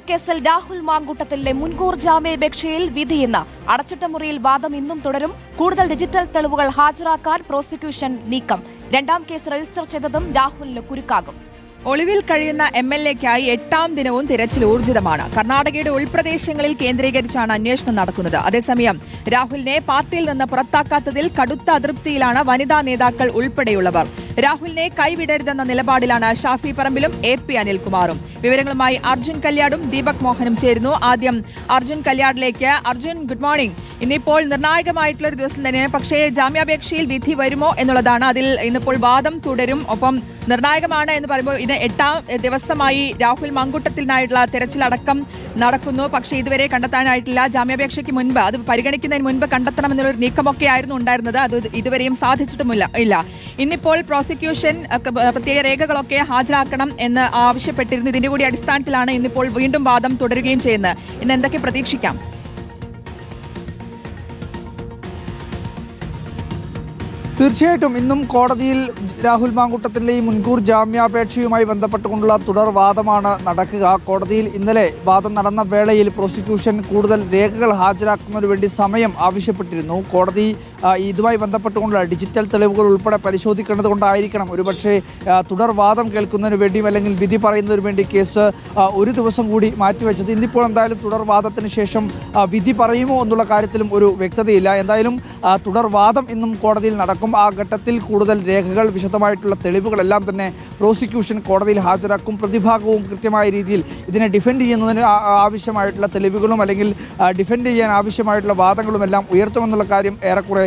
കൊലക്കേസിൽ രാഹുൽ മാങ്കൂട്ടത്തിലെ മുൻകൂർ ജാമ്യാപേക്ഷയിൽ വിധി ഇന്ന്. അടച്ചിട്ട മുറിയിൽ വാദം ഇന്നും തുടരും. കൂടുതൽ ഡിജിറ്റൽ തെളിവുകൾ ഹാജരാക്കാൻ പ്രോസിക്യൂഷൻ നീക്കം. രണ്ടാം കേസ് രജിസ്റ്റർ ചെയ്തതും രാഹുലിന് കുരുക്കാകും. ഒളിവിൽ കഴിയുന്ന എംഎൽഎക്കായി 8ാം ദിനവും തിരച്ചിൽ ഊർജിതമാണ്. കർണാടകയുടെ ഉൾപ്രദേശങ്ങളിൽ കേന്ദ്രീകരിച്ചാണ് അന്വേഷണം നടക്കുന്നത്. അതേസമയം രാഹുലിനെ പാർട്ടിയിൽ നിന്ന് പുറത്താക്കാത്തതിൽ കടുത്ത അതൃപ്തിയിലാണ് വനിതാ നേതാക്കൾ ഉൾപ്പെടെയുള്ളവർ. രാഹുലിനെ കൈവിടരുതെന്ന നിലപാടിലാണ് ഷാഫി പറമ്പിലും AP അനിൽകുമാറും. വിവരങ്ങളുമായി അർജുൻ കല്യാടും ദീപക് മോഹനും ചേരുന്നു. ആദ്യം അർജുൻ കല്യാടിലേക്ക്. Arjun, good morning. ഇന്നിപ്പോൾ നിർണായകമായിട്ടുള്ള ഒരു ദിവസം തന്നെയാണ്. പക്ഷേ ജാമ്യാപേക്ഷയിൽ വിധി വരുമോ എന്നുള്ളതാണ്. അതിൽ ഇന്നിപ്പോൾ വാദം തുടരും. ഒപ്പം നിർണായകമാണ് എന്ന് പറയുമ്പോൾ ഇത് 8ാം ദിവസമായി രാഹുൽ മാങ്കൂട്ടത്തിനായിട്ടുള്ള തെരച്ചിലടക്കം നടക്കുന്നു. പക്ഷേ ഇതുവരെ കണ്ടെത്താനായിട്ടില്ല. ജാമ്യാപേക്ഷയ്ക്ക് മുൻപ്, അത് പരിഗണിക്കുന്നതിന് മുൻപ് കണ്ടെത്തണമെന്നുള്ളൊരു നീക്കമൊക്കെ ആയിരുന്നു ഉണ്ടായിരുന്നത്. അത് ഇതുവരെയും സാധിച്ചിട്ടുമില്ല. ഇന്നിപ്പോൾ പ്രോസിക്യൂഷൻ പ്രത്യേക രേഖകളൊക്കെ ഹാജരാക്കണം എന്ന് ആവശ്യപ്പെട്ടിരുന്നു. ഇതിന്റെ കൂടി അടിസ്ഥാനത്തിലാണ് ഇന്നിപ്പോൾ വീണ്ടും വാദം തുടരുകയും ചെയ്യുന്നത്. ഇന്ന് എന്തൊക്കെ പ്രതീക്ഷിക്കാം? തീർച്ചയായിട്ടും ഇന്നും കോടതിയിൽ രാഹുൽ മാങ്കൂട്ടത്തിൻ്റെ ഈ മുൻകൂർ ജാമ്യാപേക്ഷയുമായി ബന്ധപ്പെട്ടുകൊണ്ടുള്ള തുടർവാദമാണ് നടക്കുക. കോടതിയിൽ ഇന്നലെ വാദം നടന്ന വേളയിൽ പ്രോസിക്യൂഷൻ കൂടുതൽ രേഖകൾ ഹാജരാക്കുന്നതിന് വേണ്ടി സമയം ആവശ്യപ്പെട്ടിരുന്നു. കോടതി ഇതുമായി ബന്ധപ്പെട്ടുകൊണ്ടുള്ള ഡിജിറ്റൽ തെളിവുകൾ ഉൾപ്പെടെ പരിശോധിക്കേണ്ടത് കൊണ്ടായിരിക്കണം ഒരുപക്ഷെ തുടർവാദം കേൾക്കുന്നതിന് വേണ്ടിയും അല്ലെങ്കിൽ വിധി പറയുന്നതിന് വേണ്ടി കേസ് ഒരു ദിവസം കൂടി മാറ്റിവെച്ചത്. ഇന്നിപ്പോൾ എന്തായാലും തുടർവാദത്തിന് ശേഷം വിധി പറയുമോ എന്നുള്ള കാര്യത്തിലും ഒരു വ്യക്തതയില്ല. എന്തായാലും തുടർവാദം ഇന്നും കോടതിയിൽ നടക്കും. ആ ഘട്ടത്തിൽ കൂടുതൽ രേഖകൾ, വിശദമായിട്ടുള്ള തെളിവുകളെല്ലാം തന്നെ പ്രോസിക്യൂഷൻ കോടതിയിൽ ഹാജരാക്കും. പ്രതിഭാഗവും കൃത്യമായ രീതിയിൽ ഇതിനെ ഡിഫെൻഡ് ചെയ്യുന്നതിന് ആവശ്യമായിട്ടുള്ള തെളിവുകളും അല്ലെങ്കിൽ ഡിഫെൻഡ് ചെയ്യാൻ ആവശ്യമായിട്ടുള്ള വാദങ്ങളുമെല്ലാം ഉയർത്തുമെന്നുള്ള കാര്യം ഏറെക്കുറെ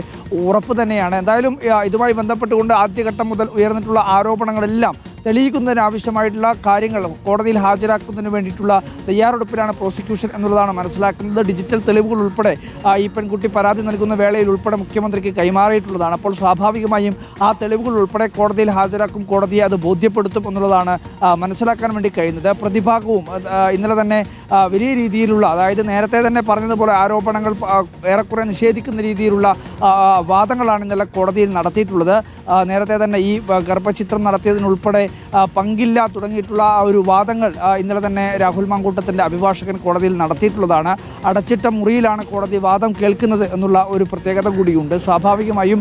ഉറപ്പ് തന്നെയാണ്. എന്തായാലും ഇതുമായി ബന്ധപ്പെട്ടുകൊണ്ട് ആദ്യഘട്ടം മുതൽ ഉയർന്നിട്ടുള്ള ആരോപണങ്ങളെല്ലാം തെളിയിക്കുന്നതിന് ആവശ്യമായിട്ടുള്ള കാര്യങ്ങൾ കോടതിയിൽ ഹാജരാക്കുന്നതിന് വേണ്ടിയിട്ടുള്ള തയ്യാറെടുപ്പിലാണ് പ്രോസിക്യൂഷൻ എന്നുള്ളതാണ് മനസ്സിലാക്കുന്നത്. ഡിജിറ്റൽ തെളിവുകൾ ഉൾപ്പെടെ ഈ പെൺകുട്ടി പരാതി നൽകുന്ന വേളയിൽ ഉൾപ്പെടെ മുഖ്യമന്ത്രിക്ക് കൈമാറിയിട്ടുള്ളതാണ്. അപ്പോൾ സ്വാഭാവികമായും ആ തെളിവുകൾ ഉൾപ്പെടെ കോടതിയിൽ ഹാജരാക്കും. കോടതിയെ അത് ബോധ്യപ്പെടുത്തും എന്നുള്ളതാണ് മനസ്സിലാക്കാൻ വേണ്ടി കഴിയുന്നത്. പ്രതിഭാഗവും ഇന്നലെ തന്നെ വലിയ രീതിയിലുള്ള, അതായത് നേരത്തെ തന്നെ പറഞ്ഞതുപോലെ ആരോപണങ്ങൾ ഏറെക്കുറെ നിഷേധിക്കുന്ന രീതിയിലുള്ള വാദങ്ങളാണ് ഇന്നലെ കോടതിയിൽ നടത്തിയിട്ടുള്ളത്. നേരത്തെ തന്നെ ഈ ഗർഭചിത്രം നടത്തിയതിനുൾപ്പെടെ പങ്കില്ല തുടങ്ങിയിട്ടുള്ള ഒരു വാദങ്ങൾ ഇന്നലെ തന്നെ രാഹുൽ മാങ്കൂട്ടത്തിൻ്റെ അഭിഭാഷകൻ കോടതിയിൽ നടത്തിയിട്ടുള്ളതാണ്. അടച്ചിട്ട മുറിയിലാണ് കോടതി വാദം കേൾക്കുന്നത് എന്നുള്ള ഒരു പ്രത്യേകത കൂടിയുണ്ട്. സ്വാഭാവികമായും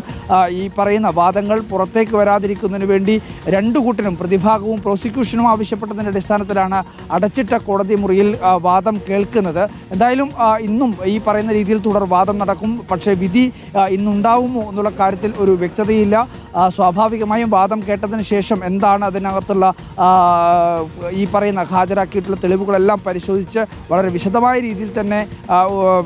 ഈ പറയുന്ന വാദങ്ങൾ പുറത്തേക്ക് വരാതിരിക്കുന്നതിന് വേണ്ടി രണ്ടു കൂട്ടരും, പ്രതിഭാഗവും പ്രോസിക്യൂഷനും ആവശ്യപ്പെട്ടതിൻ്റെ അടിസ്ഥാനത്തിലാണ് അടച്ചിട്ട കോടതി മുറിയിൽ വാദം കേൾക്കുന്നത്. എന്തായാലും ഇന്നും ഈ പറയുന്ന രീതിയിൽ തുടർ വാദം നടക്കും. പക്ഷേ വിധി ഇന്നുണ്ടാവുമോ എന്നുള്ള കാര്യത്തിൽ ഒരു വ്യക്തതയില്ല. സ്വാഭാവികമായും വാദം കേട്ടതിന് ശേഷം എന്താണ് അതിനകത്തുള്ള ഈ പറയുന്ന ഹാജരാക്കിയിട്ടുള്ള തെളിവുകളെല്ലാം പരിശോധിച്ച് വളരെ വിശദമായ രീതിയിൽ തന്നെ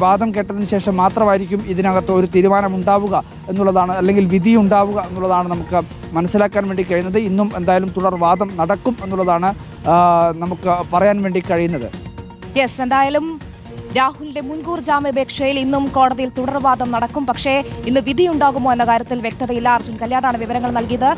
വാദം കേട്ടതിന് ശേഷം മാത്രമായിരിക്കും ഇതിനകത്ത് ഒരു തീരുമാനമുണ്ടാവുക എന്നുള്ളതാണ്, അല്ലെങ്കിൽ വിധി ഉണ്ടാവുക എന്നുള്ളതാണ് നമുക്ക് മനസ്സിലാക്കാൻ വേണ്ടി കഴിയുന്നത്. ഇന്നും എന്തായാലും തുടർ വാദം നടക്കും എന്നുള്ളതാണ് നമുക്ക് പറയാൻ വേണ്ടി കഴിയുന്നത്. എന്തായാലും രാഹുലിന്റെ മുൻകൂർ ജാമ്യാപേക്ഷയിൽ ഇന്നും കോടതിയിൽ തുടർവാദം നടക്കും. പക്ഷേ ഇന്ന് വിധിയുണ്ടാകുമോ എന്ന കാര്യത്തിൽ വ്യക്തതയില്ല. അർജുൻ കല്യാടാണ് വിവരങ്ങൾ നൽകിയത്.